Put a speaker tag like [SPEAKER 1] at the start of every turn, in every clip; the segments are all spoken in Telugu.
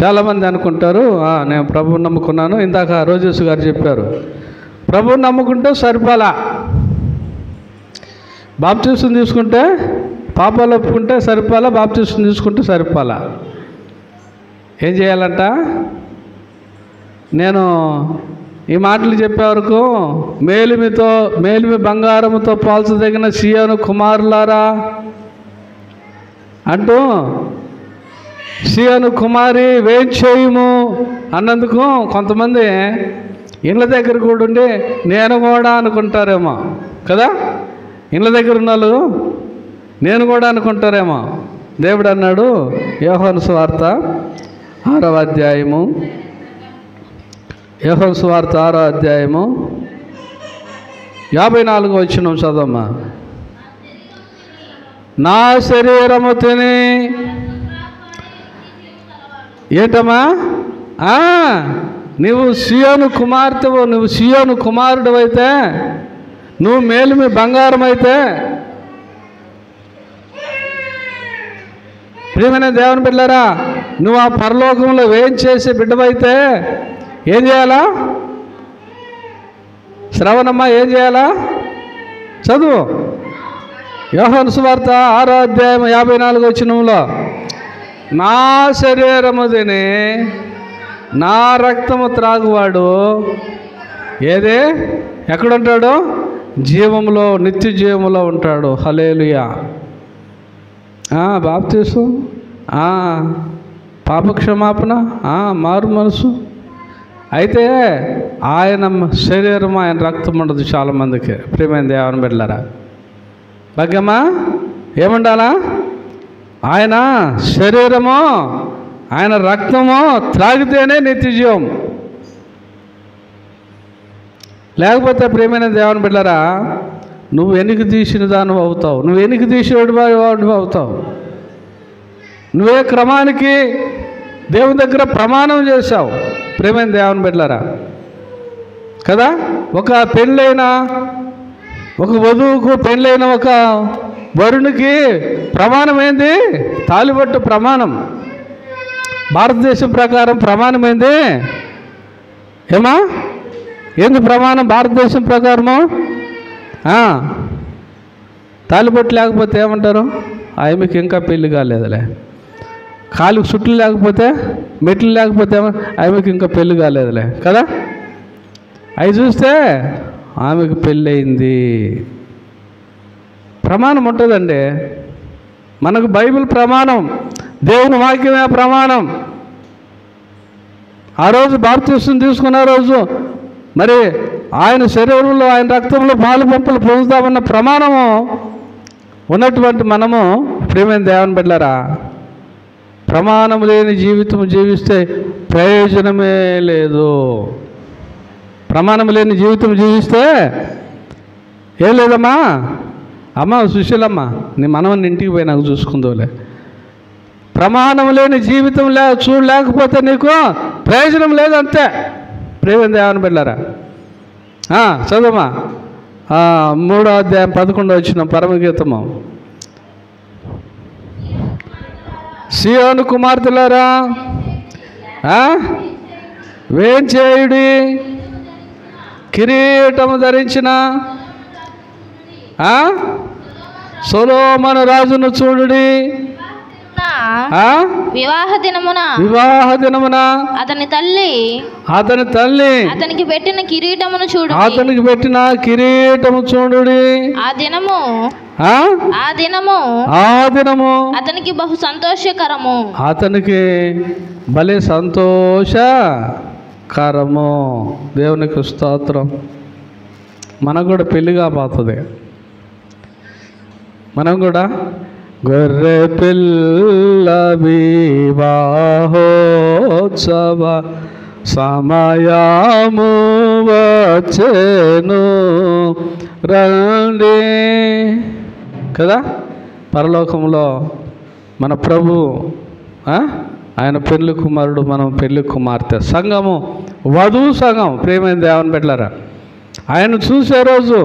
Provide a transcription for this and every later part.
[SPEAKER 1] చాలామంది అనుకుంటారు నేను ప్రభువుని నమ్ముకున్నాను. ఇందాక రోజేసు గారు చెప్పారు, ప్రభువుని నమ్ముకుంటే సరిపోలా, బాప్తిసం తీసుకుంటే పాపాలు ఒప్పుకుంటే సరిపోలా, బాప్తిసం తీసుకుంటే సరిపోలా. ఏం చేయాలంట? నేను ఈ మాటలు చెప్పే వరకు మేలిమి బంగారముతో పోల్చదగిన సియోను కుమారులారా అంటూ, సియోను కుమారి వేంచేయము అన్నందుకు కొంతమంది ఇళ్ళ దగ్గర కూడా ఉండి నేను కూడా అనుకుంటారేమో కదా. ఇళ్ళ దగ్గర ఉన్న వాళ్ళు నేను కూడా అనుకుంటారేమో. దేవుడు అన్నాడు యోహాను సువార్త 6వ అధ్యాయము, యోహాను సువార్త 6వ అధ్యాయము 54వ వచనం చదవమ్మా. నా శరీరము తిని ఏంటమ్మా? నువ్వు సియోను కుమార్తెవు, నువ్వు సియోను కుమారుడు అయితే, నువ్వు మేలిమి బంగారం అయితే, ప్రియమైన దేవుని బిడ్డలారా, నువ్వు ఆ పరలోకంలో వేయించేసే బిడ్డవైతే ఏం చేయాలా? శ్రవణమ్మ ఏం చేయాలా? చదువు. యోహాను సువార్త 6వ అధ్యాయం 54వ వచనంలో, నా శరీరము తిని నా రక్తము త్రాగువాడు ఏదే ఎక్కడుంటాడు? జీవములో, నిత్య జీవములో ఉంటాడు. హల్లెలూయా. బాప్తిసం, పాపక్షమాపణ, మారు మనసు. అయితే ఆయన శరీరం, ఆయన రక్తం ఉండదు చాలామందికి. ప్రియమైన దేవుని బిడ్డలారా, భాగ్యమ్మా ఏముండాలా? ఆయన శరీరము, ఆయన రక్తము త్రాగితేనే నిత్య జీవం. లేకపోతే ప్రియమైన దేవుని బిడ్డలారా, నువ్వు వెనుక తీసిన దాని అవుతావు, నువ్వు వెనుక తీసేవాడు అవుతావు. నువ్వే క్రమానికి దేవుని దగ్గర ప్రమాణం చేశావు. ప్రియమైన దేవుని బిడ్డలారా కదా. ఒక పెళ్ళైన ఒక వధువుకు, పెళ్ళైన ఒక వరునికి ప్రమాణం ఏంది? తాళిబొట్టు ప్రమాణం. భారతదేశం ప్రకారం ప్రమాణం ఏంది? ఏమా ఏంది ప్రమాణం భారతదేశం ప్రకారము? తాళిబొట్టు లేకపోతే ఏమంటారు? ఆమెకి ఇంకా పెళ్ళి కాలేదులే. కాలుకు చుట్లు లేకపోతే, మెట్లు లేకపోతే ఆమెకి ఇంకా పెళ్ళి కాలేదులే కదా. అవి చూస్తే ఆమెకు పెళ్ళయింది. ప్రమాణం ఉంటుందండి మనకు. బైబిల్ ప్రమాణం, దేవుని వాక్యమే ప్రమాణం. ఆ రోజు బాప్తిసం తీసుకున్న రోజు మరి ఆయన శరీరంలో, ఆయన రక్తంలో పాలు పంపులు పొందుతామన్న ప్రమాణము ఉన్నటువంటి మనము, ప్రియమైన దేవుని బిడ్డలారా, ప్రమాణం లేని జీవితం జీవిస్తే ప్రయోజనమే లేదు. ప్రమాణం లేని జీవితం జీవిస్తే ఏం లేదమ్మా. అమ్మ సుశీలమ్మ, నీ మనవని ఇంటికి పోయి నాకు చూసుకుందోలే. ప్రమాణం లేని జీవితం చూడలేకపోతే నీకు ప్రయోజనం లేదంతే. ప్రియమైన దేవుని బిడ్డలారా, చదవమ్మా. 3వ అధ్యాయం 11వ వచనం పరమగీతము. సియోను కుమార్తెలారా వేంచేయుడి, కిరీటము ధరించిన సొలొమోను రాజును చూడుడి.
[SPEAKER 2] వివాహ దినమున అతని తల్లి అతనికి పెట్టిన కిరీటము చూడుడి. ఆ దినము అతనికి బహు సంతోషకరము. అతనికి
[SPEAKER 1] భలే సంతోషకరము. దేవునికి స్తోత్రం. మనకు కూడా పెళ్ళి కాబోతుంది. మనం కూడా గొర్రె పిల్ల వివాహోత్సవ సమయము వచ్చెను రండి కదా. పరలోకంలో మన ప్రభు, ఆయన పెళ్లి కుమారుడు, మనం పెళ్లి కుమార్తె. సంఘము వధువు సంఘం. ప్రియమైన దేవుని బిడ్డలారా, ఆయన చూసే రోజు,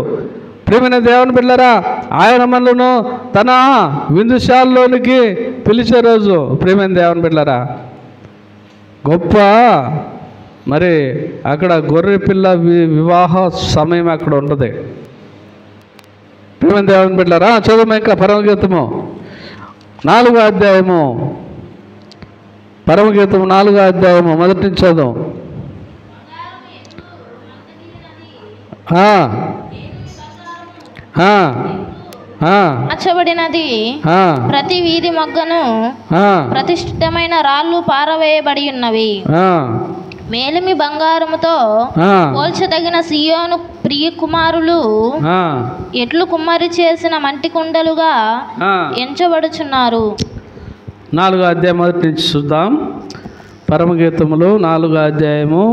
[SPEAKER 1] ప్రియమైన దేవుని బిడ్డలారా, ఆయన మనలను తన విందుశాలలోనికి పిలిచే రోజు. ప్రియమైన దేవుని బిడ్డలారా, గొప్ప మరి అక్కడ గొర్రె పిల్ల వివాహ సమయం అక్కడ ఉంటుంది. ప్రేమ దేవుని బిడ్డలారా, చదువు ఇంకా పరమగీతము 4వ అధ్యాయము, పరమగీతము 4వ అధ్యాయము మొదటి నుంచి చదువు.
[SPEAKER 2] మార్చబడినది, ప్రతి వీధి మొగ్గను ప్రతిష్ఠితమైన రాళ్ళు పారవేయబడి ఉన్నవి. మేలిమి బంగారముతో పోల్చదగిన సియోను ప్రియ కుమారులు ఎట్లు కుమ్మరి చేసిన మంటి కుండలుగా ఎంచబడుచున్నారు.
[SPEAKER 1] 4వ అధ్యాయం మొదటి నుంచి చూద్దాం. పరమగీతములు 4వ అధ్యాయము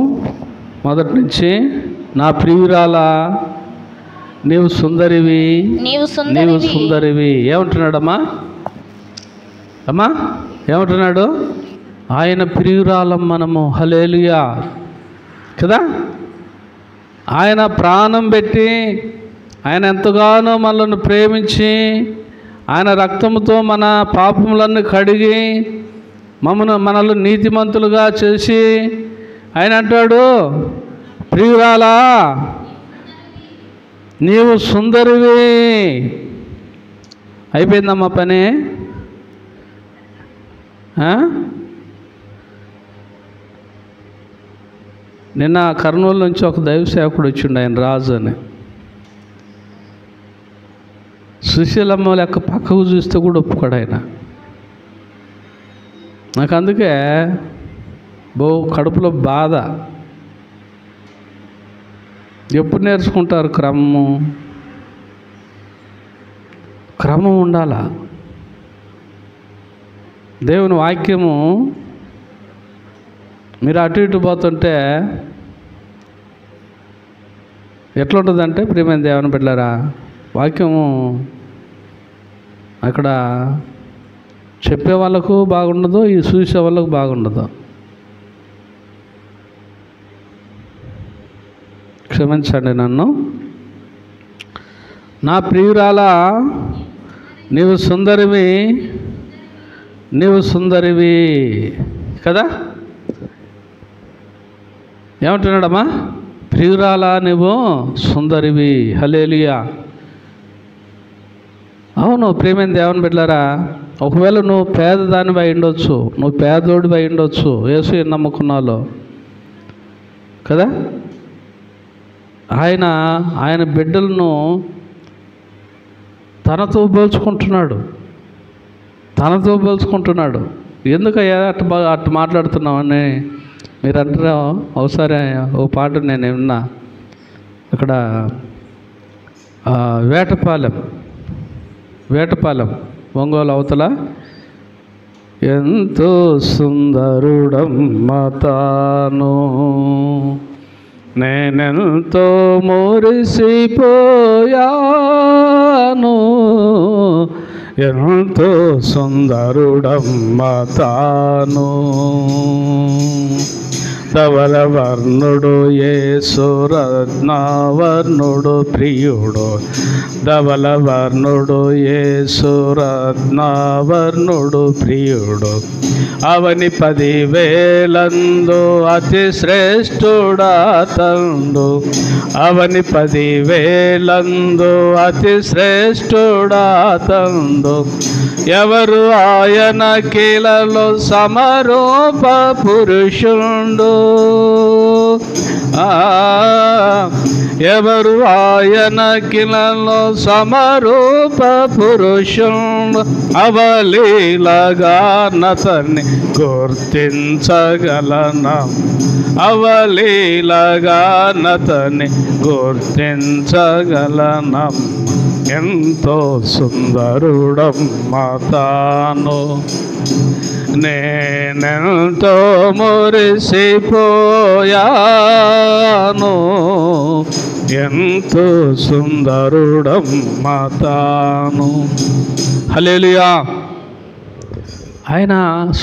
[SPEAKER 1] మొదటి నుంచి. నా ప్రియురాలా, నీవు సుందరివి, నీవు సుందరివి. ఏమంటున్నాడమ్మా? అమ్మా ఏమంటున్నాడు? ఆయన ప్రియురాలం మనము. హల్లెలూయా కదా. ఆయన ప్రాణం పెట్టి, ఆయన ఎంతగానో మనల్ని ప్రేమించి, ఆయన రక్తముతో మన పాపములన్నీ కడిగి మనల్ని నీతిమంతులుగా చేసి ఆయన అంటాడు, ప్రియురాలా నీవు సుందరివి. అయిపోయిందమ్మా పని. నిన్న కర్నూలు నుంచి ఒక దైవ సేవకుడు వచ్చిండు, ఆయన రాజు అని. సుశీలమ్మ లెక్క పక్కకు చూస్తే కూడా ఒప్పుకోడు ఆయన. నాకు అందుకే కడుపులో బాధ. ఎప్పుడు నేర్చుకుంటారు క్రమం ఉండాల. దేవుని వాక్యము మీరు అటు ఇటు పోతుంటే ఎట్లుంటుందంటే, ప్రియమైన దేవుని బిడ్డలారా, వాక్యము అక్కడ చెప్పే వాళ్ళకు బాగుండదు, ఈ చూసే వాళ్ళకు బాగుండదు. క్షమించండి నన్ను. నా ప్రియురాలా నీవు సుందరివి, నీవు సుందరివి కదా. ఏమంటున్నాడమ్మా? ప్రియురాలా నువ్వు సుందరివి. హల్లెలూయా. అవును ప్రియమైన దేవుని బిడ్డలారా, ఒకవేళ నువ్వు పేదదానివి అయి ఉండొచ్చు, నువ్వు పేదోడివి అయి ఉండొచ్చు, యేసు నమ్ముకున్నాలో కదా. ఆయన బిడ్డలను తనతో పోల్చుకుంటున్నాడు. ఎందుకయ్యా అట్టు మాట్లాడుతున్నామని మీరు అంటారా? ఒకసారి ఓ పాట నేను విన్నా. అక్కడ వేటపాలెం ఒంగోలు అవతల, ఎంతో సుందరుడమ్మ తాను, నేనెంతో మురిసిపోయాను, ఎంతో సుందరుడమ్మ తాను, ధవల వర్ణుడు యేసు రత్నవర్ణుడు ప్రియుడు, ధవల వర్ణుడు యేసు రత్నవర్ణుడు ప్రియుడు, అవని 10,000 అతి శ్రేష్ఠుడాతండు, అవని 10,000 అతి శ్రేష్ఠుడాతండు, ఎవరు ఆయన కీలలో సమరూప పురుషుండు, ఎవరు ఆయన కిలలో సమరూప పురుషుండు, అవలీలగా నతన్ని గుర్తించగలనా, అవలీలగా నతన్ని గుర్తించగలనా, ఎంతో సుందరుడమ్మ తాను, నేనెంతో మురిసిపోయాను, ఎంతో సుందరుడమ్మ తాను. హల్లెలూయా. ఆయన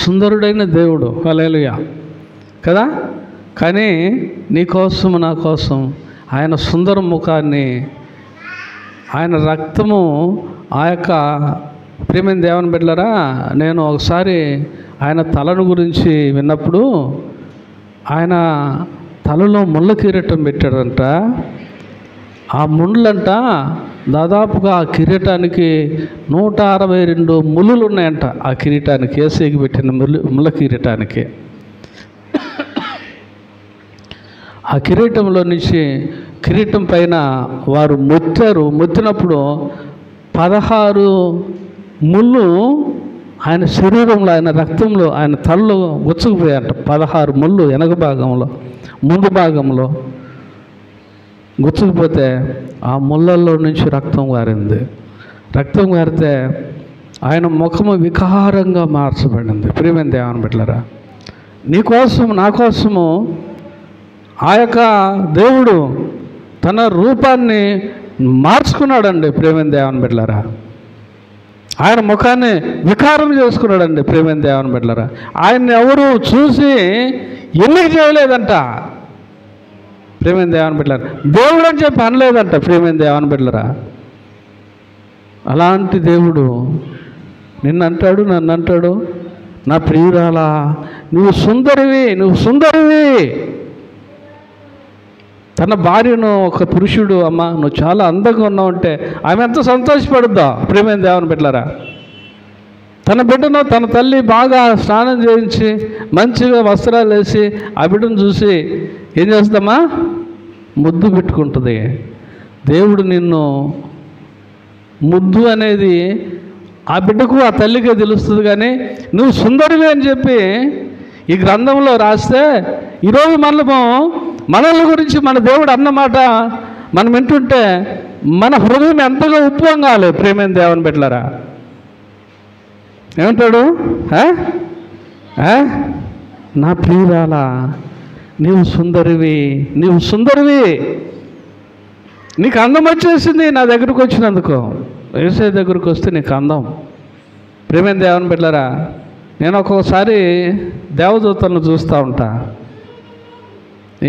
[SPEAKER 1] సుందరుడైన దేవుడు. హల్లెలూయా కదా. కానీ నీ కోసం నా కోసం ఆయన సుందర ముఖాన్ని, ఆయన రక్తము, ఆ యొక్క ప్రియమైన దేవుని బిడ్డలారా, నేను ఒకసారి ఆయన తలను గురించి విన్నప్పుడు ఆయన తలలో ముళ్ళ కిరీటం పెట్టాడంట. ఆ ముళ్ళంట దాదాపుగా ఆ కిరీటానికి 162 ముళ్ళు ఉన్నాయంట. ఆ కిరీటానికి, యేసుకి పెట్టిన ముళ్ళ కిరీటానికి. ఆ కిరీటంలో నుంచి కిరీటం పైన వారు మొత్తినప్పుడు 16 ముళ్ళు ఆయన శరీరంలో, ఆయన రక్తంలో, ఆయన తలలో గుచ్చుకుపోయాయంట. 16 ముళ్ళు వెనక భాగంలో, ముందు భాగంలో గుచ్చుకుపోతే ఆ ముళ్ళల్లో నుంచి రక్తం గారింది. రక్తం గారితే ఆయన ముఖము వికారంగా మార్చబడింది. ప్రియమైన దేవుని బిడ్డలారా, నీకోసం, నా కోసము ఆ యొక్క దేవుడు తన రూపాన్ని మార్చుకున్నాడండి. ప్రియమైన దేవుని బిడ్డలారా, ఆయన ముఖాన్ని వికారం చేసుకున్నాడండి. ప్రియమైన దేవుని బిడ్డలారా, ఆయన్ని ఎవరు చూసి ఎన్నిక చేయలేదంట. ప్రియమైన దేవుని బిడ్డలారా, దేవుడు అని చెప్పి అనలేదంట. ప్రియమైన దేవుని బిడ్డలారా, అలాంటి దేవుడు నిన్నంటాడు, నన్ను అంటాడు, నా ప్రియురాలా నువ్వు సుందరివి, నువ్వు సుందరివి. తన భార్యను ఒక పురుషుడు, అమ్మ నువ్వు చాలా అందంగా ఉన్నావు అంటే ఆమె ఎంత సంతోషపడుద్దా. ప్రియమైన దేవుని బిడ్డలారా, తన బిడ్డను తన తల్లి బాగా స్నానం చేయించి మంచిగా వస్త్రాలు వేసి ఆ బిడ్డను చూసి ఏం చేస్తామా, ముద్దు పెట్టుకుంటుంది. దేవుడు నిన్ను ముద్దు అనేది ఆ బిడ్డకు, ఆ తల్లికే తెలుస్తుంది. కానీ నువ్వు సుందరివి అని చెప్పి ఈ గ్రంథంలో రాస్తే ఈరోజు మనల్ని గురించి మన దేవుడు అన్నమాట మనం వింటుంటే మన హృదయం ఎంతగా ఉప్పొంగాలి. ప్రియమైన దేవుని బిడ్డలారా, ఏమంటాడు, నా ప్రియురాలా నీవు సుందరివి, నీవు సుందరివి, నీకు అందం వచ్చేసింది నా దగ్గరకు వచ్చినందుకు. యేసయ్య దగ్గరకు వస్తే నీకు అందం. ప్రియమైన దేవుని బిడ్డలారా, నేను ఒక్కొక్కసారి దేవదూతలను చూస్తూ ఉంటా.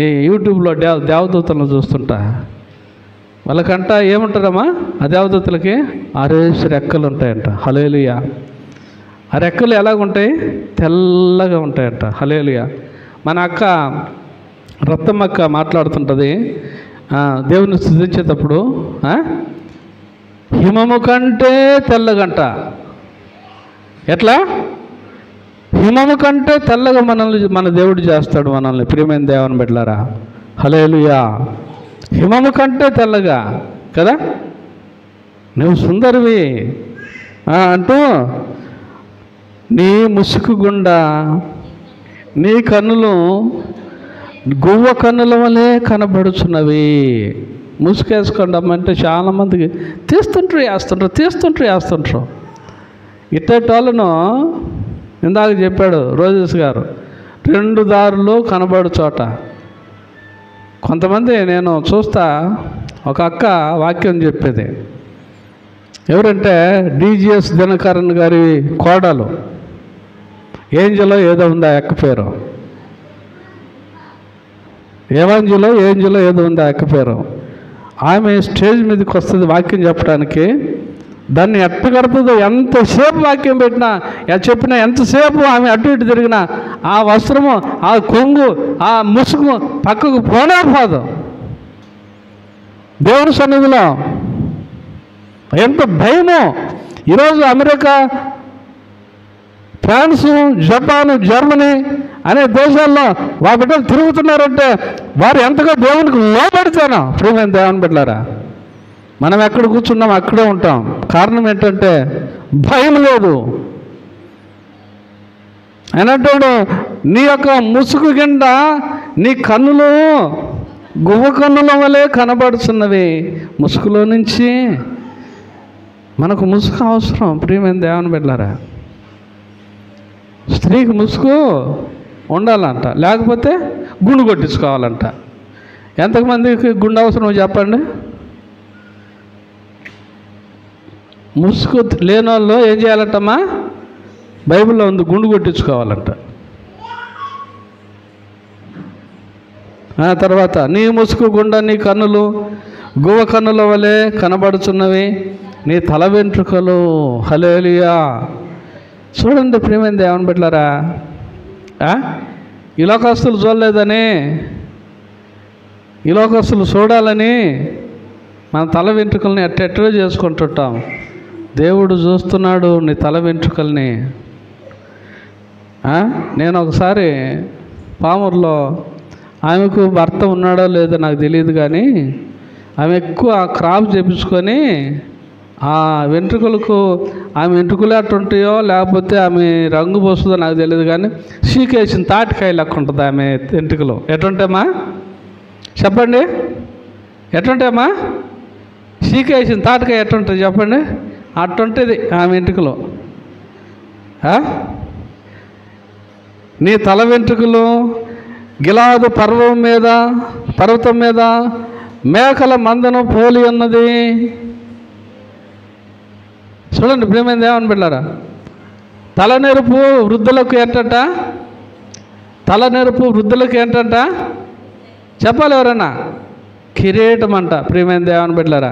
[SPEAKER 1] ఈ యూట్యూబ్లో దేవదూతలను చూస్తుంటా. వాళ్ళకంట ఏముంటారమ్మా, ఆ దేవదూతలకి 6 రెక్కలు ఉంటాయంట. హల్లెలూయా. ఆ రెక్కలు ఎలాగుంటాయి, తెల్లగా ఉంటాయంట. హల్లెలూయా. మన అక్క రత్తమ్మక్క మాట్లాడుతుంటుంది దేవుని స్తుతించేటప్పుడు, హిమము కంటే తెల్లగంట. ఎట్లా, హిమము కంటే తెల్లగా మన దేవుడు చేస్తాడు మనల్ని. ప్రియమైన దేవుని బిడ్డలారా, హల్లెలూయా. హిమము కంటే తెల్లగా కదా, నువ్వు సుందరివి అంటూ నీ ముసుగు గుండా నీ కన్నులు గువ్వ కన్నుల వలె కనబడుచున్నవి. ముసుకేసుకోండమ్మంటే చాలామందికి తీస్తుంటారు. ఇట్టేటోళ్ళను ఇందాక చెప్పాడు రోజెస్ గారు, 2 దారులు కనబడు చోట. కొంతమంది నేను చూస్తా, ఒక అక్క వాక్యం చెప్పేది, ఎవరంటే డిజిఎస్ దినకరన్ గారి కోడలు ఏంజలో ఏదో ఉంది ఆ అక్క పేరు, ఏంజలో ఏదో ఉంది ఆ అక్క పేరు. ఆమె స్టేజ్ మీదకి వస్తుంది వాక్యం చెప్పడానికి. దాన్ని ఎట్టగడుతుందో, ఎంతసేపు వాక్యం చెప్పినా ఎంతసేపు ఆమె అటు ఇటు తిరిగినా ఆ వస్త్రము, ఆ కొంగు, ఆ ముసుగు పక్కకు పోనే పోదు. దేవుని సన్నిధిలో ఎంత భయమో. ఈరోజు అమెరికా, ఫ్రాన్స్, జపాన్, జర్మనీ అనే దేశాల్లో వారి బిడ్డలు తిరుగుతున్నారంటే వారు ఎంతగా దేవునికి లోబడతాను. ప్రియమైన దేవుని బిడ్డలారా, మనం ఎక్కడ కూర్చున్నాం అక్కడే ఉంటాం. కారణం ఏంటంటే భయం లేదు. అయినట్టు నీ యొక్క ముసుగు కింద నీ కన్నులు గువ్వ కన్నుల వలె కనబడుతున్నవి. ముసుగులో నుంచి మనకు ముసుగు అవసరం. ప్రియమైన దేవుని బిడ్డలారా, స్త్రీకి ముసుగు ఉండాలంట, లేకపోతే గుండు కొట్టించుకోవాలంట. ఎంతమందికి గుండు అవసరం చెప్పండి. ముసుగు లేని వాళ్ళు ఏం చేయాలంటమ్మా, బైబిల్లో ఉంది, గుండు కొట్టించుకోవాలంట. తర్వాత నీ ముసుగు గుండా నీ కన్నులు గువ్వ కన్నుల వలె కనబడుచున్నవి, నీ తల వెంట్రుకలు. హల్లెలూయా. చూడండి ప్రియమైన దేవుని బిడ్డలారా, ఈ లోకస్తులు చూడలేదని, ఈ లోకస్తులు చూడాలని మన తల వెంట్రుకల్ని ఎట్టెట్టో చేసుకుంటుంటాం. దేవుడు చూస్తున్నాడు నీ తల వెంట్రుకల్ని. నేను ఒకసారి పామూరులో, ఆమెకు భర్త ఉన్నాడో లేదో నాకు తెలియదు కానీ, ఆమె ఎక్కువ క్రాప్ చేపించుకొని ఆ వెంట్రుకలకు, ఆమె వెంట్రుకలు ఎట్టుంటాయో లేకపోతే ఆమె రంగు పోస్తుందో నాకు తెలియదు కానీ, సీకేసిన తాటికాయ లెక్క ఉంటుంది ఆమె వెంట్రుకలు. ఎట్టుంటాయమ్మా చెప్పండి, ఎట్టుంటాయమ్మా? సీకేసిన తాటికాయ ఎట్టుంటుంది చెప్పండి? అట్టుంటుంది ఆమె వెంట్రుకలు. నీ తల వెంట్రుకలు గిలాదు పర్వతం మీద మేకల మందను పోలి ఉన్నది. చూడండి ప్రియమైనది, ఏమని పెట్టారా? తలనెరుపు వృద్ధులకు ఏంటంట? తలనెరుపు వృద్ధులకు ఏంటంట? చెప్పాలి ఎవరన్నా? కిరీటం అంట. ప్రియమైనది, ఏమని పెట్టారా?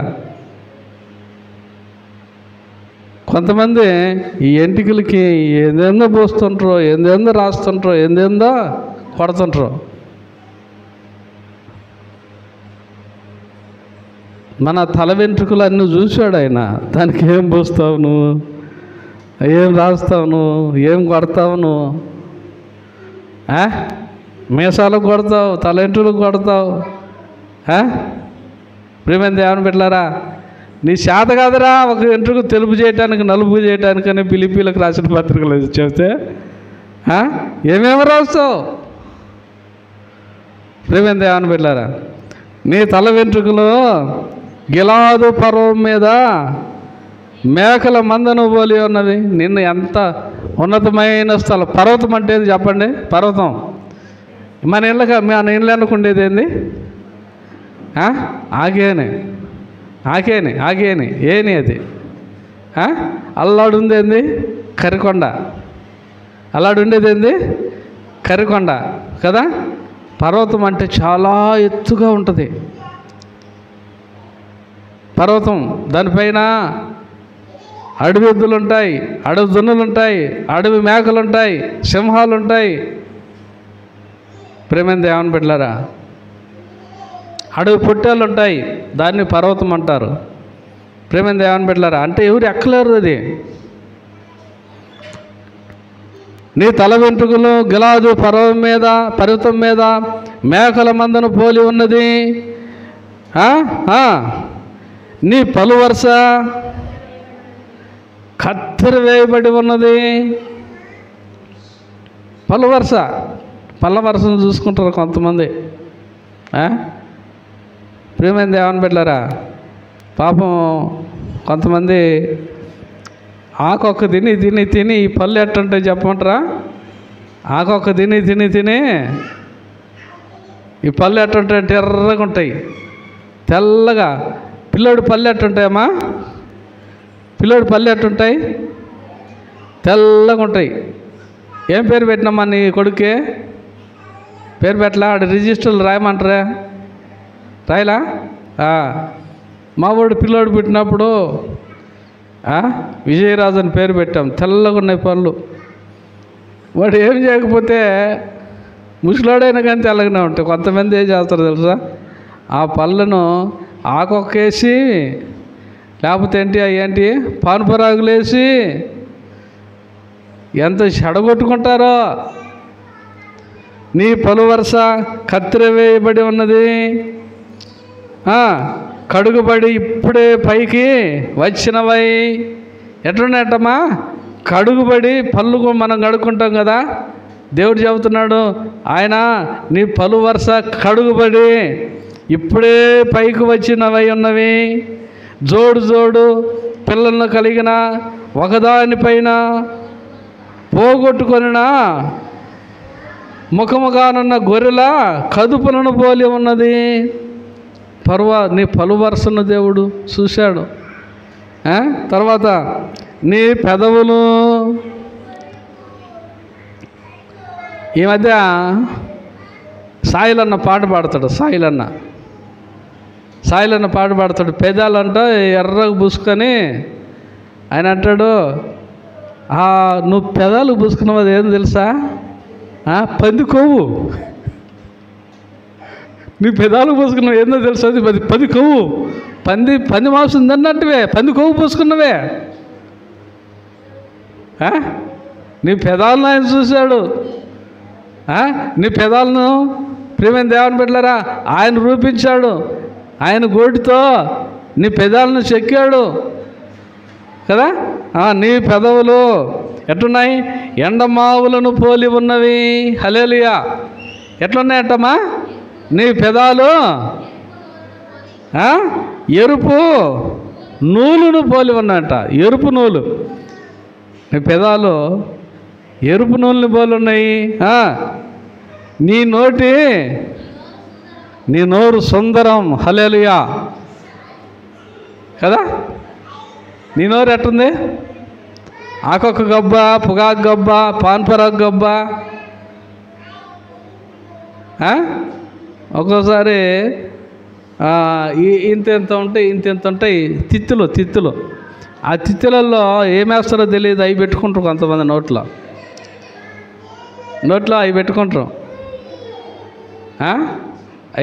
[SPEAKER 1] కొంతమంది ఈ ఎంటికలకి ఏందేందో పోస్తుంటారో, ఏందేందో రాస్తుంటారో, ఏందేందో కొడుతుంటారు. మన తల వెంట్రుకలు అన్నీ చూశాడు ఆయన. దానికి ఏం పోస్తావు నువ్వు, ఏం రాస్తావు నువ్వు, ఏం కొడతావు నువ్వు? మీసాలకు కొడతావు, తల వెంట్రుకలకు కొడతావు. ప్రియమైనది, ఏమని పెట్టారా? నీ చేత కాదురా ఒక వెంట్రుక తెలుపు చేయటానికి, నలుపు చేయటానికని పిలిపిలకు రాసిన పత్రికలు చెప్తే ఏమేమి రాస్తావు? ప్రియమైనది, ఏమని పెట్టారా? నీ తల వెంట్రుకలు గిలాదు పర్వతం మీద మేకల మందను పోలి ఉన్నవి. నిన్ను ఎంత ఉన్నతమైన స్థలం. పర్వతం అంటే ఏంది చెప్పండి? పర్వతం మన ఇళ్ళ అనుకుండేది ఏంది? ఆగేని ఏని అది అల్లాడుంది ఏంది? కరికొండ. అల్లాడుండేది ఏంది? కరికొండ కదా. పర్వతం అంటే చాలా ఎత్తుగా ఉంటుంది పర్వతం. దానిపైన అడవి ఎద్దులు ఉంటాయి, అడవి దున్నులు ఉంటాయి, అడవి మేకలు ఉంటాయి, సింహాలు ఉంటాయి. ప్రేమైంది, ఏమని పెట్టారా? అడవి పొట్టేళ్ళు ఉంటాయి, దాన్ని పర్వతం అంటారు. ప్రేమైంది, ఏమని పెట్టారా? అంటే ఎవరు ఎక్కలేరు అది. నీ తల వెంట్రుకలు గిలాదు పర్వతం మీద మేకల మందను పోలి ఉన్నది. నీ పలువరుస కత్తెర వేయబడి ఉన్నది. పళ్ళ వరుసను చూసుకుంటారు కొంతమంది. ప్రియమైంది, ఏమని పెట్టారా? పాపం కొంతమంది ఆకొక్క తిని ఈ పళ్ళు ఎట్టుంటాయి చెప్పమంటారా? ఆకొక్క తిని ఈ పళ్ళు ఎట్టుంటాయి? ఎర్రగా ఉంటాయి, తెల్లగా. పిల్లోడి పళ్ళు ఎట్టుంటాయమ్మా? పిల్లోడి పళ్ళు ఎట్టుంటాయి? తెల్లగా ఉంటాయి. ఏం పేరు పెట్టినమ్మా నీ కొడుకే? పేరు పెట్టలా? ఆడ రిజిస్టర్లు రాయమంటారా? రాయలా? మా వాడు పిల్లోడు పుట్టినప్పుడు విజయరాజు అని పేరు పెట్టాం. తెల్లగా ఉన్నాయి పళ్ళు. వాడు ఏం చేయకపోతే ముసలాడైనా కానీ తెల్లగానే ఉంటాయి. కొంతమంది ఏం చేస్తారు తెలుసా? ఆ పళ్ళను ఆకొక్కేసి, లేకపోతే ఏంటి పానుపరాగులు వేసి ఎంత చెడగొట్టుకుంటారో. నీ పలు వరుస కత్తెర వేయబడి ఉన్నది, కడుగుబడి ఇప్పుడే పైకి వచ్చినవై. ఎట్లున్నాయటమ్మా? కడుగుబడి. పళ్ళు మనం కడుక్కుంటాం కదా. దేవుడు చెబుతున్నాడు, ఆయన నీ పలు వరుస కడుగుబడి ఇప్పుడే పైకి వచ్చినవై ఉన్నవి. జోడు పిల్లలను కలిగిన ఒకదానిపైన పోగొట్టుకొనిన ముఖముగానున్న గొర్రెల కదుపులను పోలి ఉన్నది. నీ పలు వరుసను దేవుడు చూశాడు. తర్వాత నీ పెదవులు. ఈ మధ్య సాయిలన్న పాట పాడతాడు. సాయిలన్న పాట పాడతాడు. పెదాలంట ఎర్రగా పూసుకొని ఆయన అంటాడు, నువ్వు పెదాలు పూసుకున్నావు అది ఏం తెలుసా? పంది కొవ్వు. నీ పెదాలు పోసుకున్నావు, ఏందో తెలుసు, అది పది కొవ్వు. పంది మాంసం తిన్నట్టువే, పంది కొవ్వు పోసుకున్నవే. నీ పెదాలను ఆయన చూశాడు. నీ పెదాలను ప్రియమైన దేవుని బిడ్డలారా ఆయన రూపించాడు. ఆయన గోటితో నీ పెదాలను చెక్కాడు కదా. నీ పెదవులు ఎట్లున్నాయి? ఎండమావులను పోలి ఉన్నవి. హల్లెలూయా. ఎట్లున్నాయటమ్మా నీ పెదాలు? ఎరుపు నూలును పోలి ఉన్నట. ఎరుపు నూలు. నీ పెదాలు ఎరుపు నూలుని పోలి ఉన్నాయి. నీ నోరు సుందరం. హల్లెలూయా కదా. నీ నోరు ఎట్టుంది? ఆకొక్క గబ్బ, పొగాకు గబ్బ, పాన్పరాకు గబ్బ. ఒక్కోసారి ఇంత ఉంటాయి తిత్తులు. ఆ తిత్తులలో ఏమేస్తారో తెలియదు, అవి పెట్టుకుంటారు కొంతమంది నోట్లో అవి పెట్టుకుంటారు.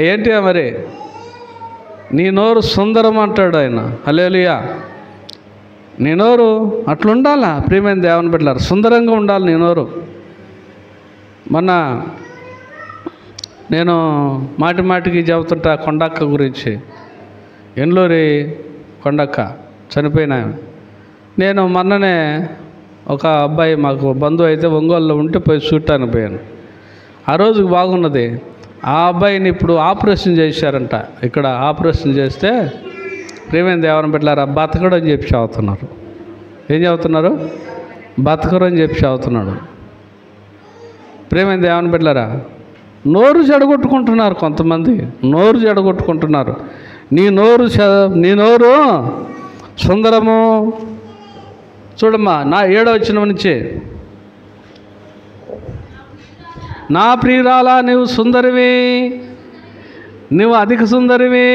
[SPEAKER 1] ఏంటి మరి? నీ నోరు సుందరం అంటాడు ఆయన. హల్లెలూయా. నీ నోరు అట్లుండాలా ప్రియమైన దేవుని బిడ్డలారా, సుందరంగా ఉండాలి నీ నోరు. మొన్న నేను మాటికి చెబుతుంటా కొండక్క గురించి. ఎన్లూరి కొండక్క చనిపోయిన. నేను మొన్ననే ఒక అబ్బాయి మాకు బంధువు అయితే ఒంగోలులో ఉంటే పోయి చూడటానికి పోయాను. ఆ రోజుకి బాగున్నది. ఆ అబ్బాయిని ఇప్పుడు ఆపరేషన్ చేశారంట. ఇక్కడ ఆపరేషన్ చేస్తే ప్రియమైన దేవుని బిడ్డలారా బతకడు అని చెప్పి చదువుతున్నారు. ఏం చదువుతున్నారు? బతకరు అని చెప్పి చదువుతున్నాడు. ప్రియమైన దేవుని బిడ్డలారా నోరు చెడగొట్టుకుంటున్నారు కొంతమంది. నోరు చెడగొట్టుకుంటున్నారు. నీ నోరు సుందరము. చూడమ్మా, నా 7వ వచనం నుంచి, నా ప్రియురాలా నీవు సుందరివి, నీవు అధిక సుందరివి,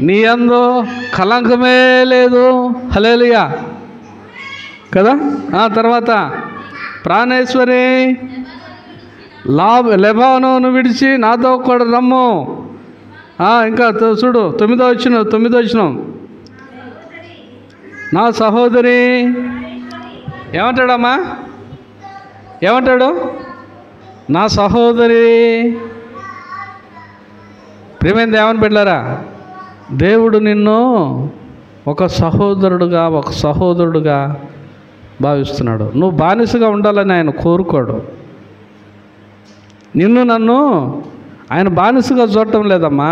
[SPEAKER 1] నీ యందు కలంకమే లేదు. హల్లెలూయా కదా. తర్వాత ప్రాణేశ్వరి, లెబానోను విడిచి నాతో కూడా రమ్ము. ఇంకా చూడు 9వ వచనం, నా సహోదరి. ఏమంటాడమ్మా? ఏమంటాడు? నా సహోదరి. ప్రియమైన దేవుని బిడ్డలారా దేవుడు నిన్ను ఒక సహోదరుడుగా భావిస్తున్నాడు. నువ్వు బానిసగా ఉండాలని ఆయన కోరుకోడు. నన్ను ఆయన బానిసగా చూడటం లేదమ్మా.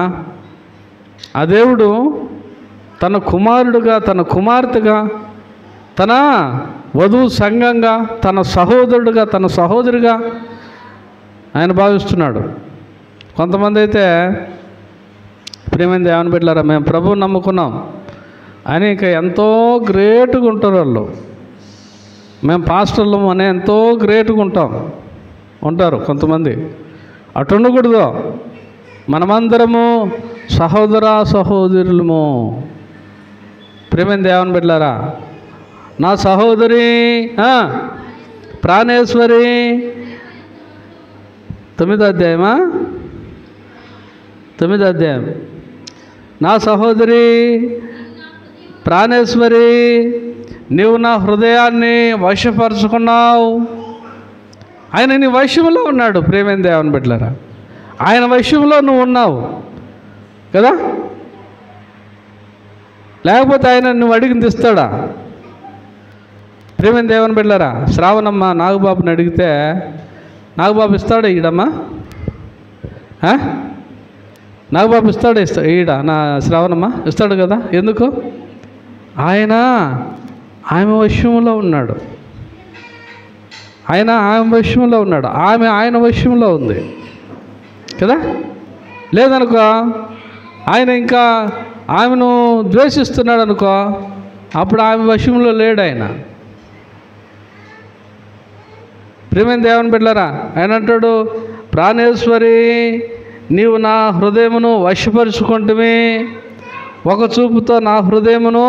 [SPEAKER 1] ఆ దేవుడు తన కుమారుడుగా, తన కుమార్తెగా, తన వధువు సంఘంగా, తన సహోదరుడుగా, తన సహోదరిగా ఆయన భావిస్తున్నాడు. కొంతమంది అయితే ప్రియమైన దేవుని బిడ్డలారా మేము ప్రభువుని నమ్ముకున్నాం అని ఇంకా ఎంతో గ్రేట్గా ఉంటారు వాళ్ళు. మేము పాస్టర్లు అని ఎంతో గ్రేట్గా ఉంటారు కొంతమంది. అటు ఉండకూడదు. మనమందరము సహోదరులము. ప్రియమైన దేవుని బిడ్డలారా నా సహోదరి ప్రాణేశ్వరి 9వ అధ్యాయం, నా సహోదరి ప్రాణేశ్వరి, నీవు నా హృదయాన్ని వశపరుచుకున్నావు. ఆయన నీ వశంలో ఉన్నాడు. ప్రియమైన దేవుని బిడ్డలారా ఆయన వశంలో నువ్వు ఉన్నావు కదా. లేకపోతే ఆయన నువ్వు అడిగింది ఇస్తాడా? ప్రియమైన దేవుని బిడ్డలారా శ్రావణమ్మ నాగబాబుని అడిగితే నాగబాబు ఇస్తాడా? ఈడమ్మా నాగబాబు ఇస్తాడా? ఈడ నా శ్రావణమ్మ ఇస్తాడు కదా. ఎందుకు? ఆమె వశంలో ఉన్నాడు. ఆమె వశంలో ఉన్నాడు. ఆయన వశంలో ఉంది కదా. లేదనుకో ఆయన ఇంకా ఆమెను ద్వేషిస్తున్నాడు అనుకో, అప్పుడు ఆమె వశంలో లేడు ఆయన. ప్రియమైన దేవుని బిడ్డలారా ఆయన అంటాడు, ప్రాణేశ్వరి నీవు నా హృదయమును వశపరుచుకుంటువి, ఒక చూపుతో నా హృదయమును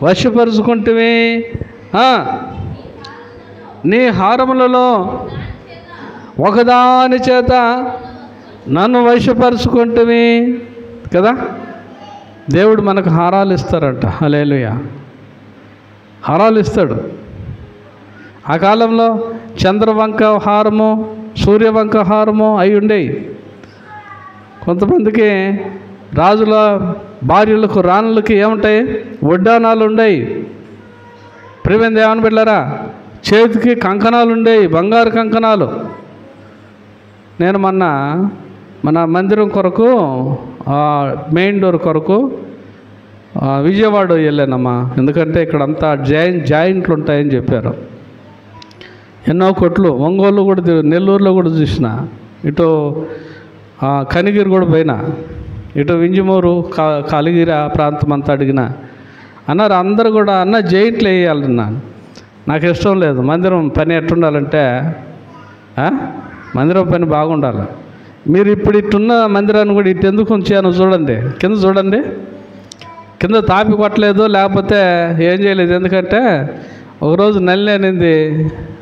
[SPEAKER 1] వశపరుచుకుంటువి, నీ హారములలో ఒకదాని చేత నన్ను వశపరుచుకుంటువి కదా. దేవుడు మనకు హారాలు ఇస్తారంట. హల్లెలూయా. హారాలు ఇస్తాడు. ఆ కాలంలో చంద్రవంక హారము, సూర్యవంక హారము అవి ఉండేవి. కొంతమందికి రాజుల భార్యలకు, రాణులకి ఏముంటాయి, వడ్డానాలు ఉండేవి. ప్రియమైన దేవుని బిడ్డలారా, చేతికి కంకణాలు ఉండేవి, బంగారు కంకణాలు. నేను మన మందిరం కొరకు, మెయిన్ డోర్ కొరకు విజయవాడ వెళ్ళానమ్మా. ఎందుకంటే ఇక్కడంతా జాయింట్లు ఉంటాయని చెప్పారు. ఎన్నో కొట్లు, ఒంగోలు కూడా, నెల్లూరులో కూడా చూసిన, ఇటు కనిగిరి కూడా పోయినా, ఇటు వింజమూరు, కలిగిరి ఆ ప్రాంతం అంతా అడిగిన. అన్నారు అందరు కూడా, అన్న జాయింట్లు వేయాలన్నాను. నాకు ఇష్టం లేదు. మందిరం పని ఎట్టుండాలంటే మందిరం పని బాగుండాలి. మీరు ఇప్పుడు ఇట్టున్న మందిరాన్ని కూడా ఇటు ఎందుకు ఉంచాను చూడండి, కింద చూడండి, కింద తాపి కొట్టలేదు, లేకపోతే ఏం చేయలేదు. ఎందుకంటే ఒకరోజు నల్లి అనింది,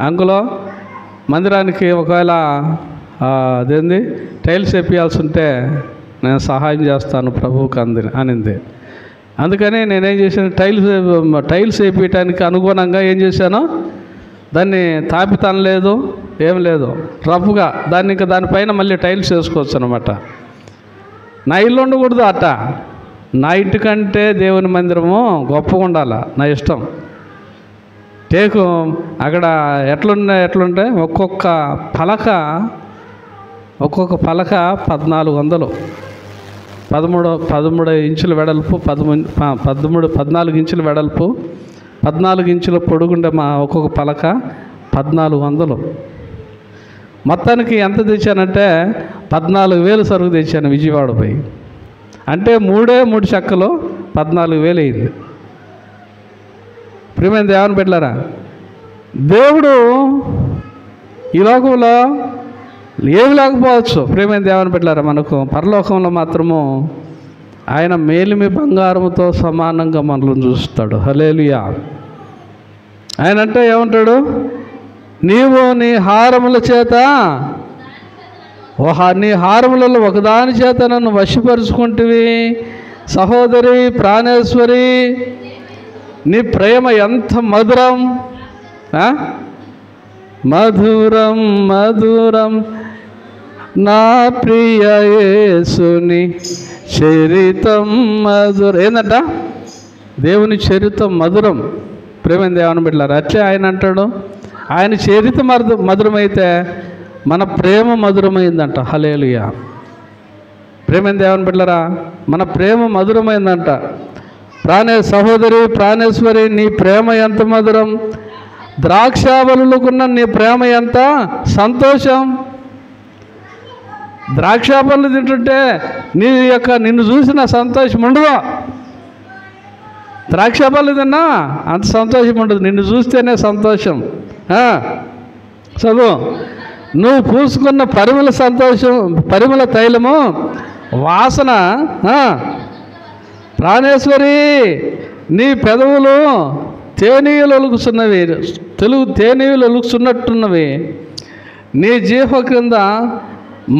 [SPEAKER 1] అంకులో మందిరానికి ఒకవేళ అదేంది టైల్స్ వేపియాల్సి ఉంటే నేను సహాయం చేస్తాను ప్రభువుకి అనింది. అందుకని నేనేం చేశాను, టైల్స్ వేపించడానికి అనుగుణంగా ఏం చేశాను, దాన్ని తాపితనలేదు, ఏం లేదు, రఫ్గా దాన్ని ఇంకా దానిపైన మళ్ళీ టైల్స్ వేసుకోవచ్చు అనమాట. నా ఇల్లు ఉండకూడదు అట్ట. నా ఇంటికంటే దేవుని మందిరము గొప్పగా ఉండాలి, నా ఇష్టం. టేకు అక్కడ ఎట్లుంటే ఒక్కొక్క పలక 1400, 13 ఇంచుల వెడల్పు, 14 ఇంచుల వెడల్పు, 14 ఇంచుల పొడుగుండే ఒక్కొక్క పలక 1400. మొత్తానికి ఎంత తెచ్చానంటే 14,000 సరుకు తెచ్చాను విజయవాడ పోయి. అంటే 3 చెక్కలు 14,000 అయింది. ప్రియమైన దేవుని బిడ్డలారా, దేవుడు ఈ లోకంలో ఏమి లేకపోవచ్చు. ప్రియమైన దేవుని బిడ్డలారా, మనకు పరలోకంలో మాత్రము ఆయన మేలిమి బంగారముతో సమానంగా మనల్ని చూస్తాడు. హల్లెలూయా. ఆయన అంటే ఏమంటాడు, నీవు నీ హారముల చేత, నీ హారములలో ఒకదాని చేత నన్ను వశపరుచుకుంటువి. సహోదరి ప్రాణేశ్వరి, నీ ప్రేమ ఎంత మధురం, మధురం మధురం నా ప్రియ యేసుని చరితం మధురం. ఏందంట, దేవుని చరితం మధురం. ప్రేమైన దేవుని బిడ్డలారా, అట్లే ఆయన అంటాడు, ఆయన చరిత మధురమైతే మన ప్రేమ మధురమైందంట. హల్లెలూయా. ప్రేమైన దేవుని బిడ్డలారా, మన ప్రేమ మధురమైందంట. సహోదరి ప్రాణేశ్వరి, నీ ప్రేమ ఎంత మధురం, ద్రాక్షాబలులకున్న నీ ప్రేమ ఎంత సంతోషం. ద్రాక్షాబలు తింటుంటే నిన్ను చూసిన సంతోషం ఉండదు. ద్రాక్షాబలు తిన్నా అంత సంతోషం ఉండదు, నిన్ను చూస్తేనే సంతోషం. చదువు, నువ్వు పూసుకున్న పరిమళ తైలము వాసన. ప్రాణేశ్వరి, నీ పెదవులు తేనీయులు ఒలుగుతున్నవి, తేనీయులు ఒలుగుతున్నట్టున్నవి. నీ జీవ క్రింద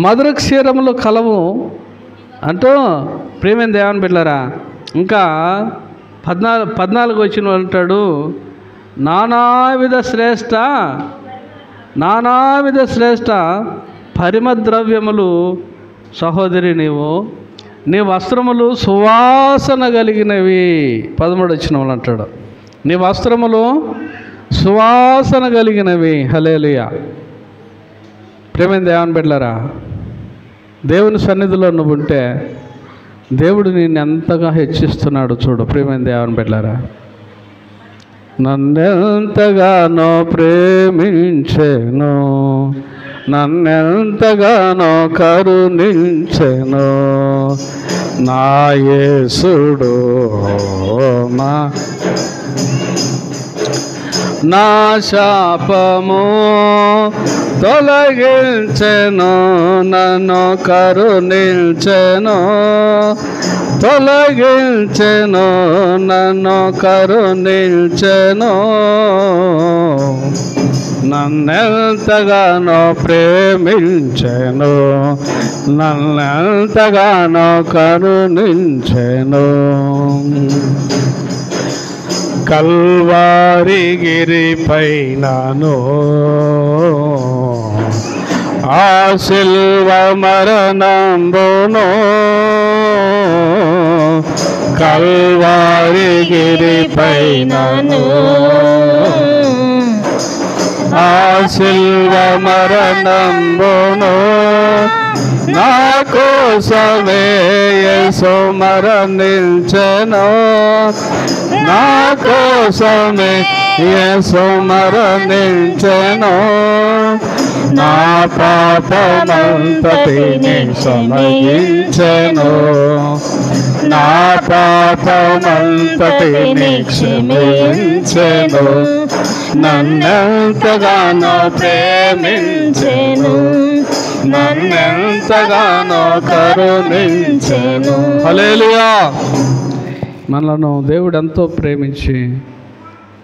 [SPEAKER 1] మధుర క్షీరములు కలవు అంటూ. ప్రియమైన దేవుని బిడ్డలారా, ఇంకా 14 వచ్చిన అంటాడు, నానావిధ శ్రేష్ట పరిమద్రవ్యములు సహోదరి, నీ వస్త్రములు సువాసన కలిగినవి. 13 వచ్చిన వాళ్ళు అంటాడు, నీ వస్త్రములు సువాసన కలిగినవి. హల్లెలూయా. ప్రియమైన దేవుని బిడ్డలారా, దేవుని సన్నిధిలో నువ్వు ఉంటే దేవుడు నిన్ను ఎంతగా హెచ్చిస్తున్నాడు చూడు. ప్రియమైన దేవుని బిడ్డలారా, నన్నెంతగానో ప్రేమించెను, నన్నెంతగానో కరుణించెను నా యేసుడు, నా శాపము తొలగించెను, నన్ను కరుణించెను, తొలగించెను, నన్ను కరుణించెను. నన్నెంతగానో ప్రేమించెను, నన్నెంతగానో కరుణించెను. కల్వారి గిరిపైనను ఆ శిల్వ మరణంబును, కల్వారి గిరిపైనను ఆ శిల్వ మరణంబును నా కోసమే యేసు మరణించెను, నా కోసమే యేసు మరణించెను. నా పాపమంతటిని తొలగించెను, నా పాపమంతటిని క్షమించెను, నన్నెంతగానో ప్రేమించెను, నన్నెంతగానో కరుణించెను. హల్లెలూయా. మనలను దేవుడు ఎంతో ప్రేమించి,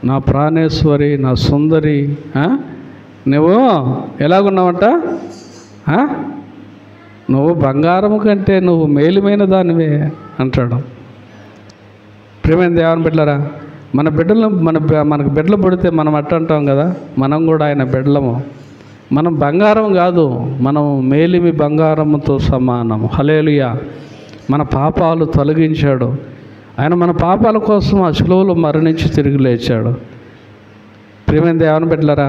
[SPEAKER 1] నా ప్రాణేశ్వరి, నా సుందరి, నువ్వు ఎలాగున్నావంట? నువ్వు బంగారము కంటే నువ్వు మేలుమైన దానివే అంటాడు. ప్రేమైన దేవుని బిడ్డలారా, మన బిడ్డలు మనకు బిడ్డలు పుడితే మనం అట్ట అంటాం కదా, మనం కూడా ఆయన బిడ్డలము. మనం బంగారం కాదు, మనం మేలిమి బంగారముతో సమానము. హల్లెలూయా. మన పాపాలు తొలగించాడు ఆయన, మన పాపాల కోసం ఆ శిలువలో మరణించి తిరిగి లేచాడు. ప్రియమైన దేవుని బిడ్డలారా,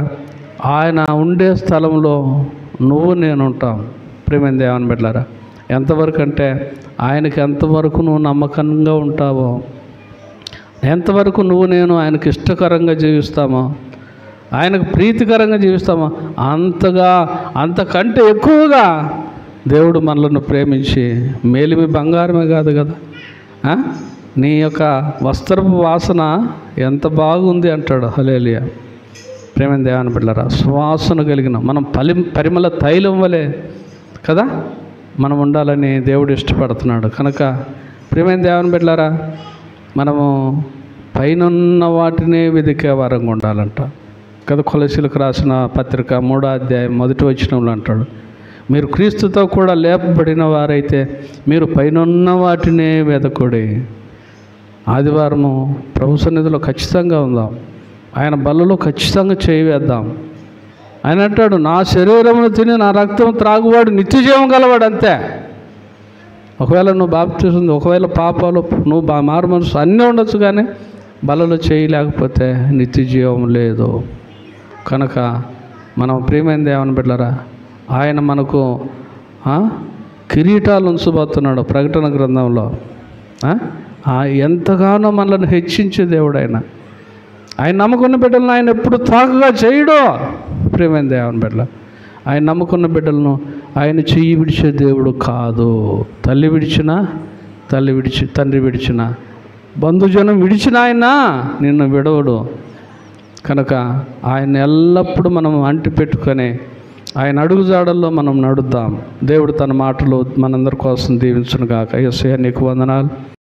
[SPEAKER 1] ఆయన ఉండే స్థలంలో నువ్వు నేను ఉంటాం. ప్రియమైన దేవుని బిడ్డలారా, ఎంతవరకు అంటే ఆయనకి ఎంతవరకు నువ్వు నమ్మకంగా ఉంటావో, ఎంతవరకు నువ్వు నేను ఆయనకి ఇష్టకరంగా జీవిస్తామో, ఆయనకు ప్రీతికరంగా జీవిస్తామో, అంతకంటే ఎక్కువగా దేవుడు మనలను ప్రేమించి, మేలిమి బంగారమే కాదు కదా, నీ యొక్క వస్త్రపు వాసన ఎంత బాగుంది అంటాడు. హల్లెలూయా. ప్రేమైన దేవుని బిడ్డలారా, సువాసన కలిగిన మనం పరిమళ తైలం వలె కదా మనం ఉండాలని దేవుడు ఇష్టపడుతున్నాడు. కనుక ప్రియమైన దేవుని బిడ్డలారా, మనము పైనున్న వాటినే వెదికే వారంగా ఉండాలంట కదా. కొలసీలకు రాసిన పత్రిక 3వ అధ్యాయం 1వ వచనంలో అంటాడు, మీరు క్రీస్తుతో కూడా లేపబడిన వారైతే మీరు పైనున్న వాటినే వెదకుడి. ఆదివారము ప్రభు సన్నిధిలో ఖచ్చితంగా ఉందాం, ఆయన బల్లలో ఖచ్చితంగా చేయవేద్దాం. ఆయన అంటాడు, నా శరీరమును తిని నా రక్తం త్రాగువాడు నిత్యజీవం గలవాడు. అంతే. ఒకవేళ నువ్వు బాప్తిసం, ఒకవేళ పాపాలు, నువ్వు మారు మనసు అన్నీ ఉండొచ్చు, కానీ బలలో చేయలేకపోతే నిత్యజీవం లేదు. కనుక మనం ప్రియమైన దేవుని బిడ్డలారా, ఆయన మనకు కిరీటాలు ఉంచబోతున్నాడు. ప్రకటన గ్రంథంలో ఎంతగానో మనల్ని హెచ్చించే దేవుడు ఆయన. ఆయన నమ్ముకున్న బిడ్డలను ఆయన ఎప్పుడు త్రాగగా చేయడు. ప్రియమైన దేవుని బిడ్డల, ఆయన నమ్ముకున్న బిడ్డలను ఆయన చెయ్యి విడిచే దేవుడు కాదు. తండ్రి విడిచిన బంధుజనం విడిచిన ఆయన నిన్ను విడవడు. కనుక ఆయన ఎల్లప్పుడూ మనం అంటి పెట్టుకొని ఆయన అడుగుజాడల్లో మనం నడుద్దాం. దేవుడు తన మాటలు మనందరి కోసం దీవించును గాక. యేసయ్యా నీకు వందనాలు.